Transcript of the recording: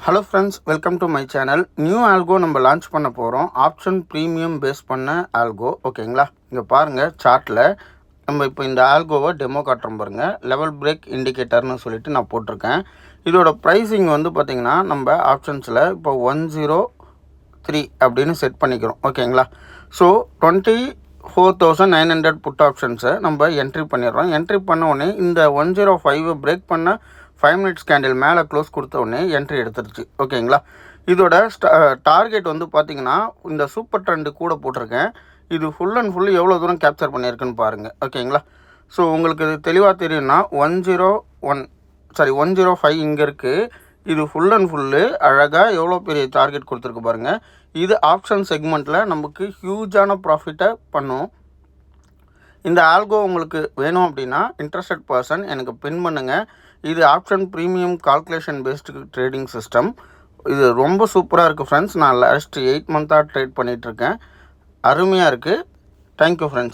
Hello friends, welcome to my channel. New algo நம்ம launch பண்ண போகிறோம். ஆப்ஷன் ப்ரீமியம் பேஸ் பண்ண ஆல்கோ, ஓகேங்களா? இங்கே பாருங்கள், சார்ட்டில் நம்ம இப்போ இந்த ஆல்கோவை டெமோ காட்டுறோம் பாருங்கள். லெவல் பிரேக் இண்டிகேட்டர்னு சொல்லிட்டு நான் போட்டிருக்கேன். இதோட ப்ரைஸிங் வந்து பார்த்திங்கன்னா நம்ம ஆப்ஷன்ஸில் இப்போ 103 அப்படின்னு செட் பண்ணிக்கிறோம், ஓகேங்களா? ஸோ 24,900 புட் ஆப்ஷன்ஸை நம்ம என்ட்ரி பண்ணிடுறோம். என்ட்ரி பண்ண உடனே இந்த 105 பிரேக் பண்ண 5 மினிட்ஸ் கேண்டில் மேலே க்ளோஸ் கொடுத்த உடனே என்ட்ரி எடுத்துருச்சு, ஓகேங்களா? இதோட டார்கெட் வந்து பார்த்திங்கன்னா இந்த சூப்பர் ட்ரெண்டு கூட போட்டிருக்கேன். இது ஃபுல் அண்ட் ஃபுல் எவ்வளோ தூரம் கேப்சர் பண்ணியிருக்குன்னு பாருங்கள், ஓகேங்களா? ஸோ உங்களுக்கு இது தெளிவாக தெரியும்னா 105 இங்கே இருக்குது. இது ஃபுல் அண்ட் ஃபுல்லு அழகாக எவ்வளோ பெரிய டார்கெட் கொடுத்துருக்கு பாருங்கள். இது ஆப்ஷன் செக்மெண்ட்டில் நமக்கு ஹியூஜான ப்ராஃபிட்டை பண்ணும். இந்த ஆல்கோ உங்களுக்கு வேணும் அப்படின்னா இன்ட்ரெஸ்டட் பர்சன் எனக்கு பின் பண்ணுங்கள். இது option premium calculation based trading system. இது ரொம்ப சூப்பராக இருக்குது ஃப்ரெண்ட்ஸ். நான் லாஸ்ட் 8 மந்த்தாக ட்ரேட் பண்ணிகிட்ருக்கேன். அருமையாக இருக்குது. Thank you friends.